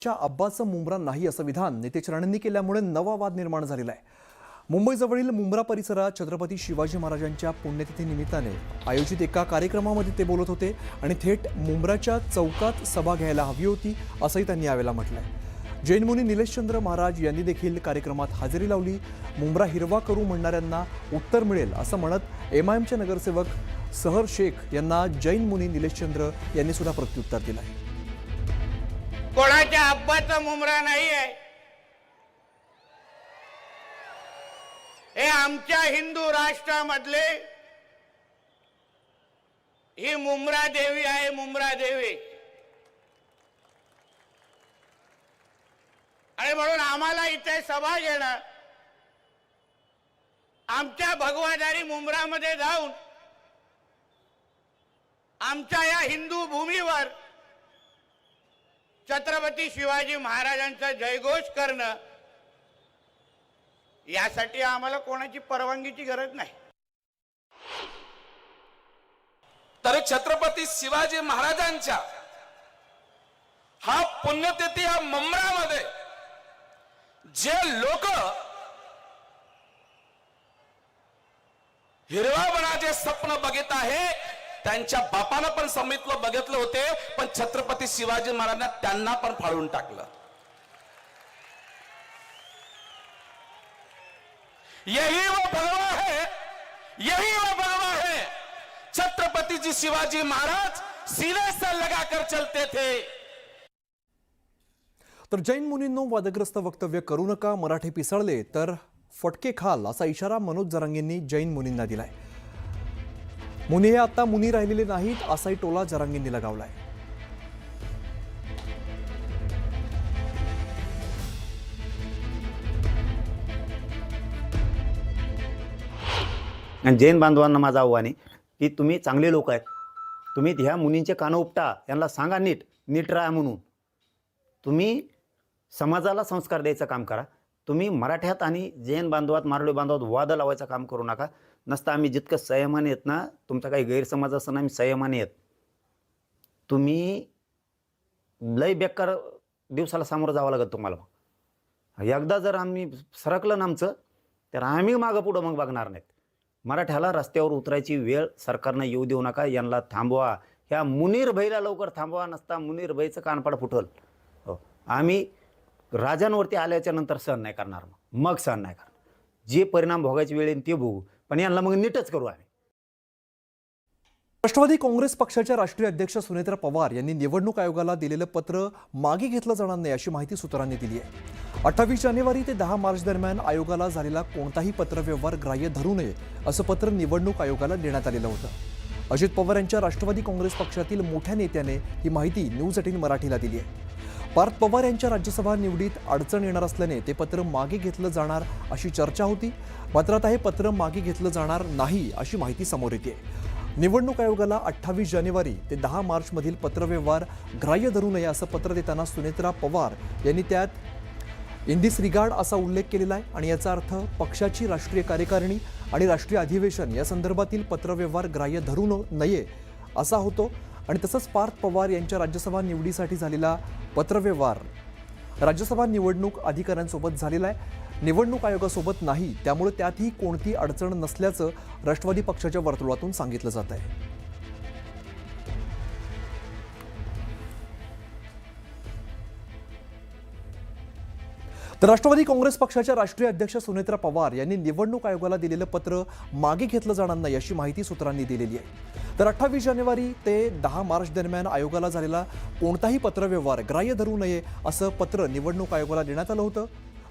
च्या अब्बाचं मुंब्रा नाही असं विधान नितेश राणेंनी केल्यामुळे नवा वाद निर्माण झालेला आहे। मुंबईजवळील मुंब्रा परिसरात छत्रपती शिवाजी महाराजांच्या पुण्यतिथी निमित्ताने आयोजित एका कार्यक्रमामध्ये ते बोलत होते आणि थेट मुंब्राच्या चौकात सभा घ्यायला हवी होती असंही त्यांनी यावेळेला म्हटलंय। जैन मुनी निलेशचंद्र महाराज यांनी देखील कार्यक्रमात हजेरी लावली। मुंब्रा हिरवा करू म्हणणाऱ्यांना उत्तर मिळेल असं म्हणत एमआयएमचे नगरसेवक सहर शेख यांना जैन मुनी निलेशचंद्र यांनी सुद्धा प्रत्युत्तर दिलंय। कोणाच्या अब्बाचा मुंब्रा नाही आहे, हे आमच्या हिंदू राष्ट्रामधले ही मुंब्रा देवी आहे। मुंब्रा देवी आणि म्हणून आम्हाला इथे सभा घेणं, आमच्या भगवादारी मुंब्रामध्ये जाऊन आमच्या या हिंदू भूमीवर छत्रपती शिवाजी महाराजांचा जयघोष करणं, यासाठी आम्हाला कोणाची परवानगीची गरज नाही। तरी छत्रपती शिवाजी महाराजांच्या हा पुण्यतिथी या मुंब्रामध्ये जे लोक हिरवापणाचे स्वप्न बघत आहे, त्यांच्या बापानं पण समितलं बघितलं होते, पण छत्रपती शिवाजी महाराजांना त्यांना पण फाळून टाकलं। यही वो भगवा है, यही वो भगवा है। छत्रपति जी शिवाजी महाराज सीने से लगाकर चलते थे। तर जैन मुनींनो वादग्रस्त वक्तव्य करू नका, मराठी पिसळले तर फटके खाल असा इशारा मनोज जरांगेंनी जैन मुनींना दिलाय। मुनी हे आता मुनी राहिलेले नाहीत असाही टोला जरांगेंनी लगावलाय। आणि जैन बांधवांना माझं आव्हान आहे की तुम्ही चांगले लोक आहेत, तुम्ही ह्या मुनींचे कानं उपटा, यांना सांगा नीट राहा म्हणून। तुम्ही समाजाला संस्कार द्यायचं काम करा। तुम्ही मराठ्यात आणि जैन बांधवात मारवाडी बांधवात वाद लावायचं काम करू नका। नसता आम्ही जितकं संयमाने येत ना, तुमचा काही गैरसमज असताना आम्ही संयमाने येत। तुम्ही लय बेकार दिवसाला सामोरं जावं लागत तुम्हाला। एकदा जर आम्ही सरकलं ना आमचं, तर आम्ही मागं पुढं मग बघणार नाहीत। मराठ्याला रस्त्यावर उतरायची वेळ सरकारनं येऊ देऊ नका, यांना थांबवा। ह्या मुनीर भाईला लवकर थांबवा, नसता मुनीर भाईचं कानपाड फुटल। हो, आम्ही राजांवरती आल्याच्या नंतर सहन नाही करणार, मग सहन नाही करणार। जे परिणाम भोगायची वेळ येईल ते भोगू, पण यांना मग नीटच करू आम्ही। राष्ट्रवादी काँग्रेस पक्षाच्या राष्ट्रीय अध्यक्ष सुनेत्रा पवार यांनी निवडणूक आयोगाला दिलेलं पत्र मागे घेतलं जाणार नाही अशी माहिती सूत्रांनी दिली आहे। 28 जानेवारी ते 10 मार्च दरम्यान आयोगाला झालेला कोणताही पत्रव्यवहार ग्राह्य धरू नये असं पत्र निवडणूक आयोगाला देण्यात आलेलं होतं। अजित पवार यांच्या राष्ट्रवादी काँग्रेस पक्षातील मोठ्या नेत्याने ही माहिती न्यूज 18 मराठीला दिली आहे। पार्थ पवार यांच्या राज्यसभा निवडीत अडचण येणार असल्याने ते पत्र मागे घेतलं जाणार अशी चर्चा होती, मात्र आता हे पत्र मागे घेतलं जाणार नाही अशी माहिती समोर येते। निवडणूक आयोगाला 28 जानेवारी ते 10 मार्च मधील पत्रव्यवहार ग्राह्य धरू नये असं पत्र देताना सुनेत्रा पवार यांनी त्यात इन दिस रिगार्ड असा उल्लेख केलेला आहे आणि याचा अर्थ पक्षाची राष्ट्रीय कार्यकारिणी आणि राष्ट्रीय अधिवेशन या संदर्भातील पत्रव्यवहार ग्राह्य धरू नये असा होतो। आणि तसंच पार्थ पवार यांच्या राज्यसभा निवडीसाठी झालेला पत्रव्यवहार राज्यसभा निवडणूक अधिकाऱ्यांसोबत झालेला आहे, निवडणूक आयोगासोबत नाही, त्यामुळे त्यातही कोणती अडचण नसल्याचं राष्ट्रवादी पक्षाच्या वर्तुळातून सांगितलं जात आहे। तर राष्ट्रवादी काँग्रेस पक्षाच्या राष्ट्रीय अध्यक्ष सुनेत्रा पवार यांनी निवडणूक आयोगाला दिलेलं पत्र मागे घेतलं जाणार नाही अशी माहिती सूत्रांनी दिलेली आहे। तर 28 जानेवारी ते 10 मार्च दरम्यान आयोगाला झालेला कोणताही पत्रव्यवहार ग्राह्य धरू नये असं पत्र निवडणूक आयोगाला देण्यात आलं होतं।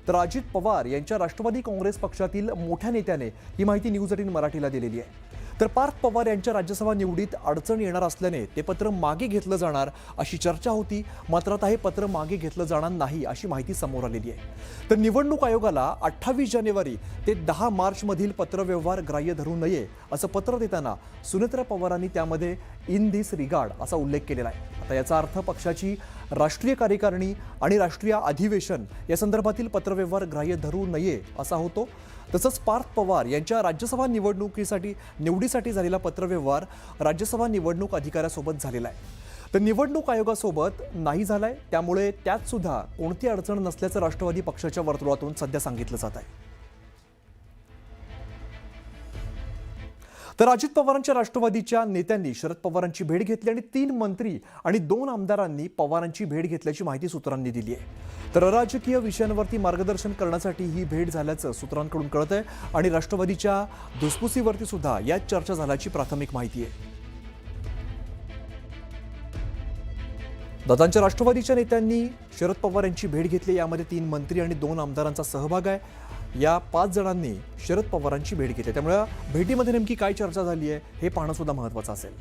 तर अजित पवार यांच्या राष्ट्रवादी काँग्रेस पक्षातील मोठ्या नेत्याने ही माहिती न्यूज 18 मराठीला दिलेली आहे। तर पार्थ पवार यांच्या राज्यसभा निवडीत अडचण येणार असल्याने ते पत्र मागे घेतलं जाणार अशी चर्चा होती, मात्र आता हे पत्र मागे घेतलं जाणार नाही अशी माहिती समोर आलेली आहे। तर निवडणूक आयोगाला 28 जानेवारी ते 10 मार्च मधील पत्रव्यवहार ग्राह्य धरू नये असं पत्र देताना सुनेत्रा पवारांनी त्यामध्ये इन दिस रिगार्ड असा उल्लेख केलेला आहे। आता याचा अर्थ पक्षाची राष्ट्रीय कार्यकारिणी आणि राष्ट्रीय अधिवेशन या संदर्भातील पत्रव्यवहार ग्राह्य धरू नये असा होतो। तसंच पार्थ पवार यांच्या राज्यसभा निवडणुकीसाठी झालेला पत्रव्यवहार राज्यसभा निवडणूक अधिकाऱ्यासोबत झालेला आहे। तर निवडणूक आयोगासोबत नाही झालाय, त्यामुळे त्यात सुद्धा कोणती अडचण नसल्याचं राष्ट्रवादी पक्षाच्या वर्तुळातून सध्या सांगितलं जात आहे. तर अजित पवारांच्या राष्ट्रवादीच्या नेत्यांनी शरद पवारांची भेट घेतली आणि 3 मंत्री आणि 2 आमदारांनी पवारांची भेट घेतल्याची माहिती सूत्रांनी दिली आहे. तर अराजकीय विषयांवरती मार्गदर्शन करण्यासाठी ही भेट झाल्याचं सूत्रांकडून कळत आहे आणि राष्ट्रवादीच्या धुसफुसीवरती सुद्धा याच चर्चा झाल्याची प्राथमिक माहिती आहे. दादांच्या राष्ट्रवादीच्या नेत्यांनी शरद पवार यांची भेट घेतली. यामध्ये 3 मंत्री आणि 2 आमदारांचा सहभाग आहे. या 5 जणांनी शरद पवारांची भेट घेतली. त्यामुळे भेटीमध्ये नेमकी काय चर्चा झाली आहे हे पाहणं सुद्धा महत्त्वाचं असेल.